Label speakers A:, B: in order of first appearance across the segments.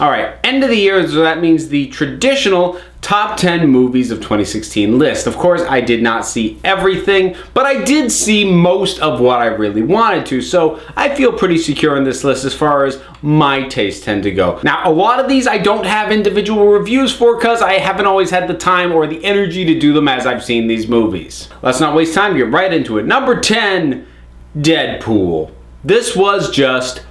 A: Alright, end of the year, so that means the traditional top 10 movies of 2016 list. Of course, I did not see everything, but I did see most of what I really wanted to, so I feel pretty secure in this list as far as my tastes tend to go. Now, a lot of these I don't have individual reviews for because I haven't always had the time or the energy to do them as I've seen these movies. Let's not waste time, get right into it. Number 10, Deadpool. This was just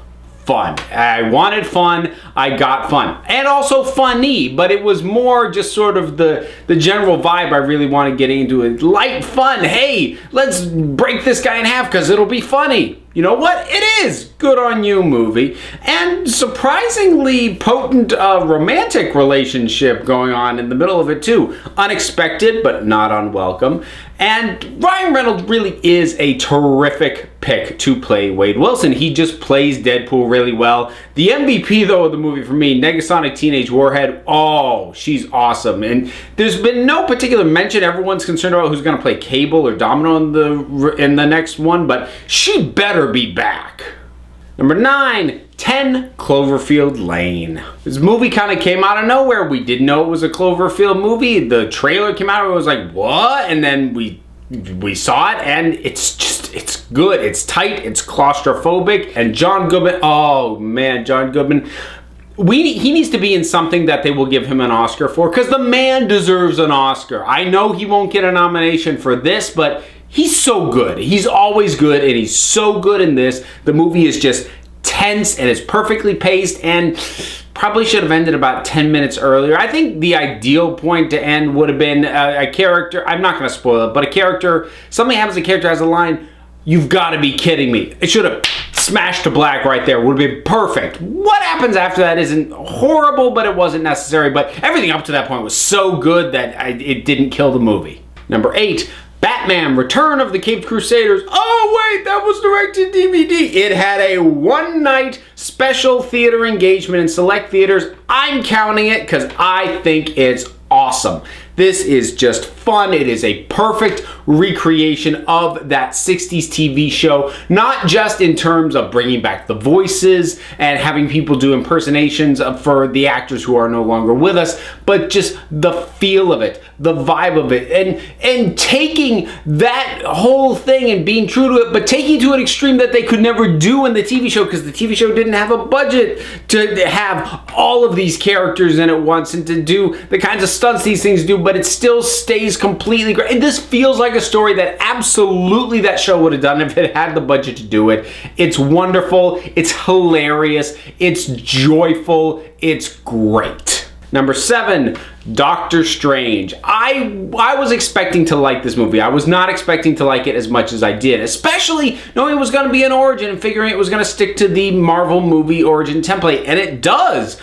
A: fun. I wanted fun, I got fun. And also funny, but it was more just sort of the general vibe I really wanted getting into it. Light fun, hey, let's break this guy in half because it'll be funny. You know what? It is. Good on you, movie. And surprisingly potent romantic relationship going on in the middle of it too. Unexpected, but not unwelcome. And Ryan Reynolds really is a terrific pick to play Wade Wilson. He just plays Deadpool really well. The MVP though of the movie for me, Negasonic Teenage Warhead, oh, she's awesome. And there's been no particular mention. Everyone's concerned about who's going to play Cable or Domino in the next one, but she better be back. Number 9, 10 Cloverfield Lane. This movie kind of came out of nowhere. We didn't know it was a Cloverfield movie. The trailer came out and it was like, what? And then we saw it and it's good. It's tight, it's claustrophobic. And John Goodman, oh man, John Goodman. He needs to be in something that they will give him an Oscar for because the man deserves an Oscar. I know he won't get a nomination for this, but he's so good. He's always good, and he's so good in this. The movie is just tense, and it's perfectly paced, and probably should have ended about 10 minutes earlier. I think the ideal point to end would have been a character, I'm not going to spoil it, but a character, something happens, a character has a line, "You've got to be kidding me." It should have smashed to black right there. Would have been perfect. What happens after that isn't horrible, but it wasn't necessary. But everything up to that point was so good that it didn't kill the movie. Number 8, Batman, Return of the Caped Crusaders. Oh wait, that was directed DVD. It had a one-night special theater engagement in select theaters. I'm counting it because I think it's awesome. This is just fun. It is a perfect recreation of that 60s TV show, not just in terms of bringing back the voices and having people do impersonations for the actors who are no longer with us, but just the feel of it, the vibe of it, and taking that whole thing and being true to it, but taking it to an extreme that they could never do in the TV show because the TV show didn't have a budget to have all of these characters in it once and to do the kinds of stunts these things do, but it still stays completely great. And this feels like a story that absolutely that show would have done if it had the budget to do it. It's wonderful, it's hilarious, it's joyful, it's great. Number 7, Doctor Strange. I was expecting to like this movie. I was not expecting to like it as much as I did, especially knowing it was going to be an origin and figuring it was going to stick to the Marvel movie origin template, and it does.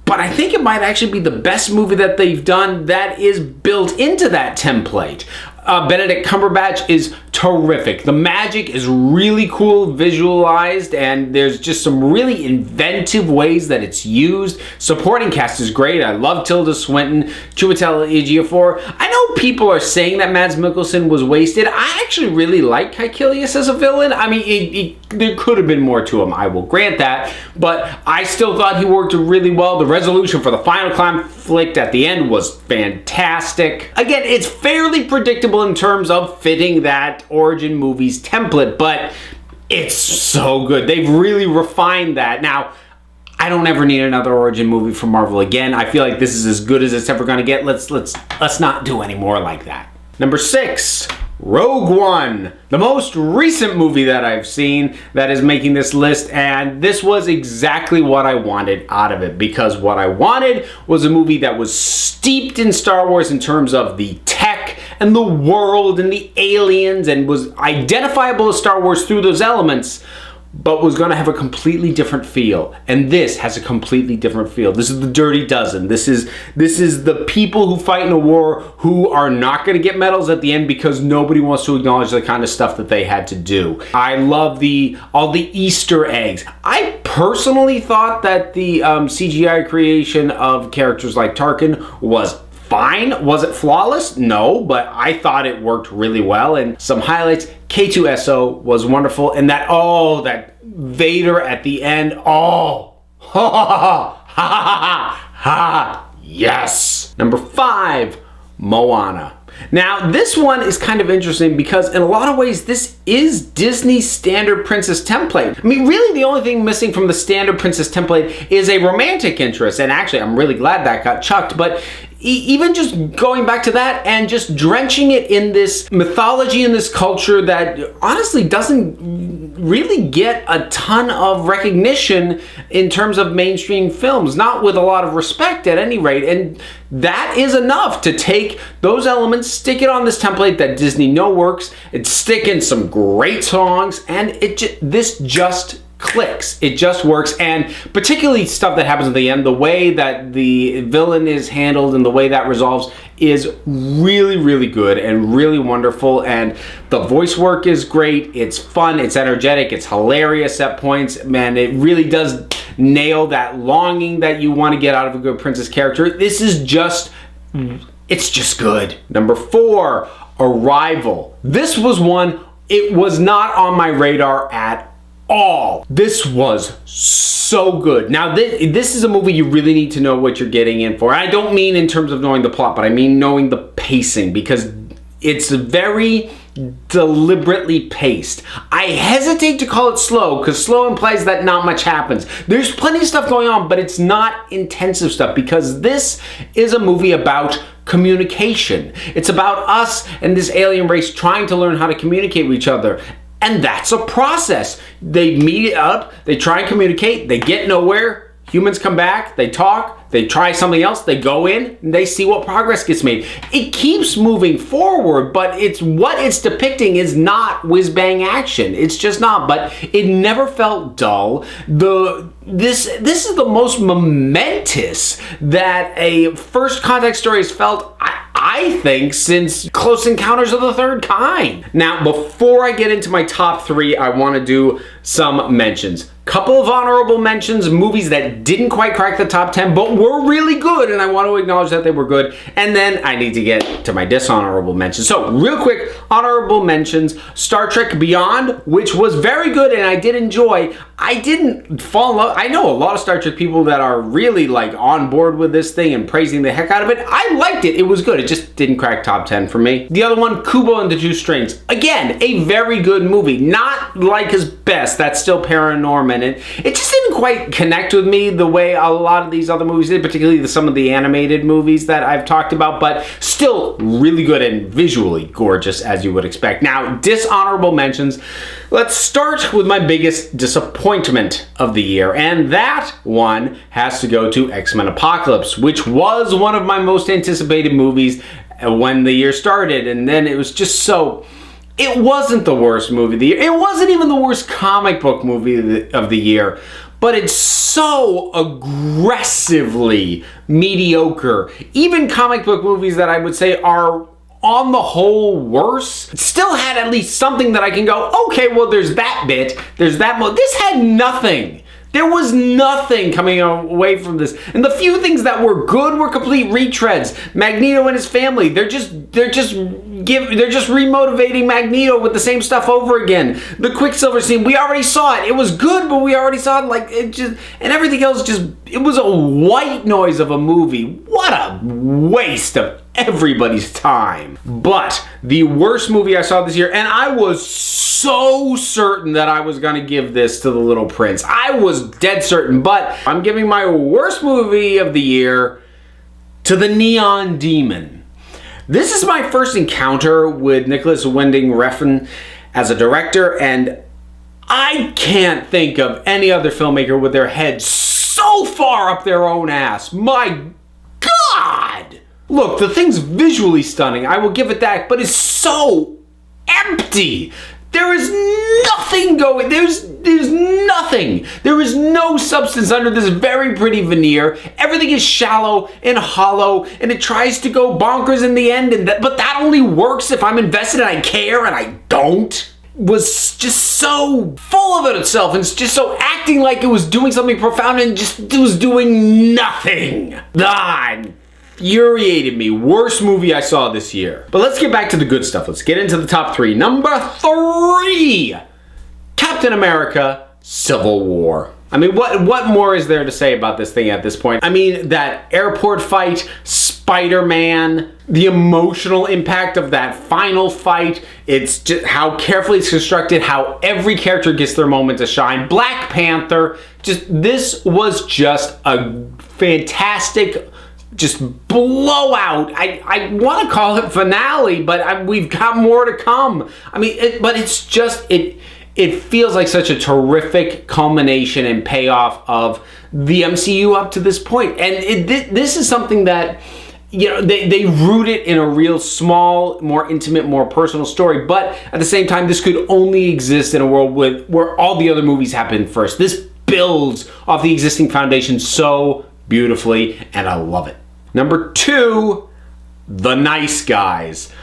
A: But I think it might actually be the best movie that they've done that is built into that template. Benedict Cumberbatch is terrific. The magic is really cool visualized, and there's just some really inventive ways that it's used. Supporting cast is great. I love Tilda Swinton, Chiwetel Ejiofor. I know people are saying that Mads Mikkelsen was wasted. I actually really like Caecilius as a villain. I mean, there could have been more to him, I will grant that, but I still thought he worked really well. The resolution for the final conflict at the end was fantastic. Again, it's fairly predictable in terms of fitting that origin movie's template, but it's so good. They've really refined that. Now, I don't ever need another origin movie from Marvel again. I feel like this is as good as it's ever gonna get. Let's not do any more like that. Number 6, Rogue One, the most recent movie that I've seen that is making this list, and this was exactly what I wanted out of it, because what I wanted was a movie that was steeped in Star Wars in terms of the tech and the world and the aliens, and was identifiable as Star Wars through those elements, but was going to have a completely different feel. And this has a completely different feel. This is the Dirty Dozen. This is the people who fight in a war who are not going to get medals at the end because nobody wants to acknowledge the kind of stuff that they had to do. I love all the Easter eggs. I personally thought that the CGI creation of characters like Tarkin was fine. Was it flawless? No, but I thought it worked really well. And some highlights, K2SO was wonderful. And that Vader at the end, ha ha ha ha, yes. Number 5, Moana. Now, this one is kind of interesting because in a lot of ways, this is Disney's standard princess template. I mean, really the only thing missing from the standard princess template is a romantic interest. And actually, I'm really glad that got chucked. But even just going back to that and just drenching it in this mythology and this culture that honestly doesn't really get a ton of recognition in terms of mainstream films, not with a lot of respect at any rate. And that is enough to take those elements, stick it on this template that Disney know works, and stick in some great songs, and this just clicks. It just works. And particularly stuff that happens at the end, the way that the villain is handled and the way that resolves is really, really good and really wonderful. And the voice work is great. It's fun. It's energetic. It's hilarious at points. Man, it really does nail that longing that you want to get out of a good princess character. This is just, it's just good. Number 4, Arrival. This was one, it was not on my radar at all. This was so good. Now, this is a movie you really need to know what you're getting in for. I don't mean in terms of knowing the plot, but I mean knowing the pacing, because it's very deliberately paced. I hesitate to call it slow because slow implies that not much happens. There's plenty of stuff going on, but it's not intensive stuff because this is a movie about communication. It's about us and this alien race trying to learn how to communicate with each other. And that's a process. They meet up, they try and communicate, they get nowhere. Humans come back, they talk, they try something else, they go in, and they see what progress gets made. It keeps moving forward, but what it's depicting is not whiz-bang action. It's just not, but it never felt dull. This is the most momentous that a first contact story has felt, I think, since Close Encounters of the Third Kind. Now, before I get into my top 3, I want to do some mentions. Couple of honorable mentions, movies that didn't quite crack the top 10, but were really good, and I want to acknowledge that they were good. And then I need to get to my dishonorable mentions. So, real quick, honorable mentions, Star Trek Beyond, which was very good and I did enjoy. I didn't fall in love. I know a lot of Star Trek people that are really like on board with this thing and praising the heck out of it. I liked it. It was good. It just didn't crack top 10 for me. The other one, Kubo and the Two Strings. Again, a very good movie. Not like his best. That's still Paranorman. And it just didn't quite connect with me the way a lot of these other movies did, particularly some of the animated movies that I've talked about, but still really good and visually gorgeous as you would expect. Now, dishonorable mentions. Let's start with my biggest disappointment of the year, and that one has to go to X-Men Apocalypse, which was one of my most anticipated movies when the year started, and then it was just so... It wasn't the worst movie of the year. It wasn't even the worst comic book movie of the year, but it's so aggressively mediocre. Even comic book movies that I would say are on the whole worse still had at least something that I can go, okay, well, there's that bit, there's that This had nothing. There was nothing coming away from this. And the few things that were good were complete retreads. Magneto and his family, they're just remotivating Magneto with the same stuff over again. The Quicksilver scene, we already saw it. It was good, but we already saw it. And everything else it was a white noise of a movie. What a waste of everybody's time. But the worst movie I saw this year, and I was so certain that I was going to give this to The Little Prince. I was dead certain, but I'm giving my worst movie of the year to The Neon Demon. This is my first encounter with Nicholas Winding Refn as a director, and I can't think of any other filmmaker with their head so far up their own ass. My God! Look, the thing's visually stunning, I will give it that, but it's so empty. There is nothing going, there's nothing. There is no substance under this very pretty veneer. Everything is shallow and hollow, and it tries to go bonkers in the end, but that only works if I'm invested and I care, and I don't. Was just so full of itself, and it's just so acting like it was doing something profound and just it was doing nothing. infuriated me. Worst movie I saw this year. But let's get back to the good stuff. Let's get into the top 3. Number 3, Captain America: Civil War. I mean, what more is there to say about this thing at this point? I mean, that airport fight, Spider-Man, the emotional impact of that final fight, it's just how carefully it's constructed, how every character gets their moment to shine. Black Panther, this was just a fantastic, just blowout. I want to call it finale, but we've got more to come. I mean, it feels like such a terrific culmination and payoff of the MCU up to this point. And this is something that, you know, they root it in a real small, more intimate, more personal story. But at the same time, this could only exist in a world where all the other movies happen first. This builds off the existing foundation so beautifully, and I love it. Number 2, The Nice Guys.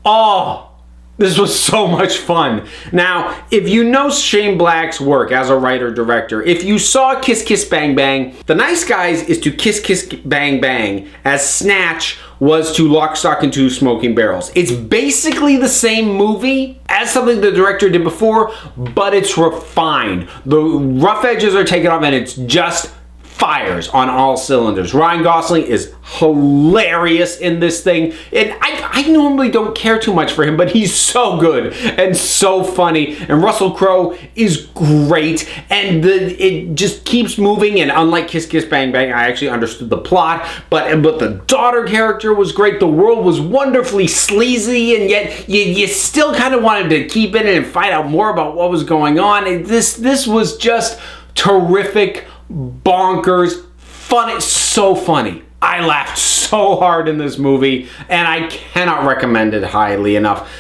A: Oh, this was so much fun. Now, if you know Shane Black's work as a writer-director, if you saw Kiss Kiss Bang Bang, The Nice Guys is to Kiss Kiss Bang Bang as Snatch was to Lock, Stock, and Two Smoking Barrels. It's basically the same movie as something the director did before, but it's refined. The rough edges are taken off and it's just fires on all cylinders. Ryan Gosling is hilarious in this thing, and I normally don't care too much for him, but he's so good and so funny, and Russell Crowe is great, and it just keeps moving. And unlike Kiss Kiss Bang Bang, I actually understood the plot, but the daughter character was great. The world was wonderfully sleazy, and yet you still kind of wanted to keep in it and find out more about what was going on. And this was just terrific, bonkers, fun. It's so funny. I laughed so hard in this movie, and I cannot recommend it highly enough.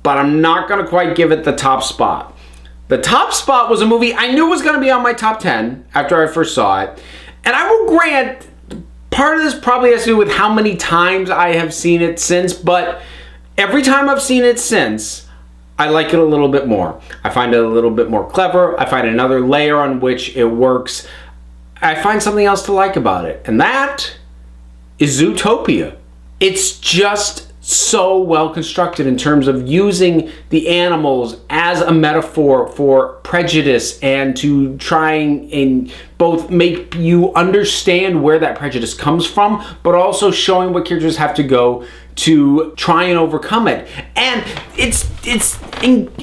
A: But I'm not going to quite give it the top spot. The top spot was a movie I knew was going to be on my top 10 after I first saw it. And I will grant, part of this probably has to do with how many times I have seen it since, but every time I've seen it since, I like it a little bit more. I find it a little bit more clever. I find another layer on which it works. I find something else to like about it, and that is Zootopia. It's just so well constructed in terms of using the animals as a metaphor for prejudice and to trying and both make you understand where that prejudice comes from, but also showing what characters have to go to try and overcome it. And it's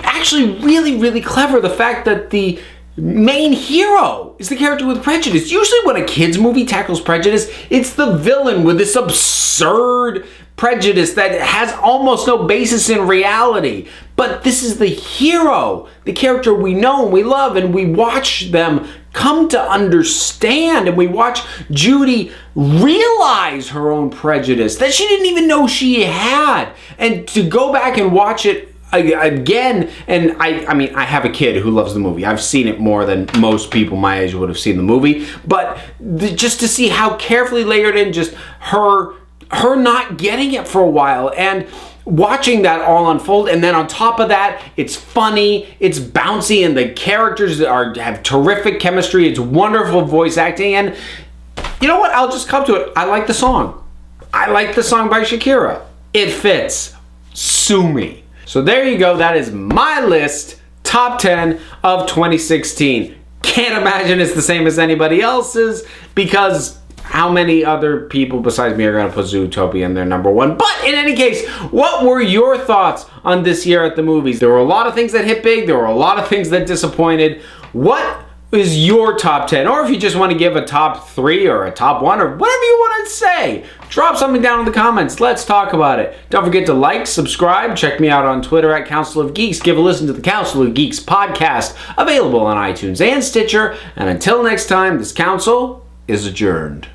A: actually really, really clever, the fact that the main hero is the character with prejudice. Usually when a kid's movie tackles prejudice, it's the villain with this absurd prejudice that has almost no basis in reality. But this is the hero, the character we know and we love, and we watch them come to understand, and we watch Judy realize her own prejudice that she didn't even know she had. And to go back and watch it again, and I mean, I have a kid who loves the movie. I've seen it more than most people my age would have seen the movie, but just to see how carefully layered in, just her not getting it for a while and watching that all unfold, and then on top of that, it's funny, it's bouncy, and the characters have terrific chemistry. It's wonderful voice acting, and you know what? I'll just come to it. I like the song. I like the song by Shakira. It fits. Sue me. So there you go. That is my list, top 10 of 2016. Can't imagine it's the same as anybody else's, because how many other people besides me are going to put Zootopia in their number 1? But in any case, what were your thoughts on this year at the movies? There were a lot of things that hit big. There were a lot of things that disappointed. What is your top 10? Or if you just want to give a top 3 or a top 1 or whatever you want to say, drop something down in the comments. Let's talk about it. Don't forget to like, subscribe, check me out on Twitter at Council of Geeks. Give a listen to the Council of Geeks podcast, available on iTunes and Stitcher. And until next time, this council is adjourned.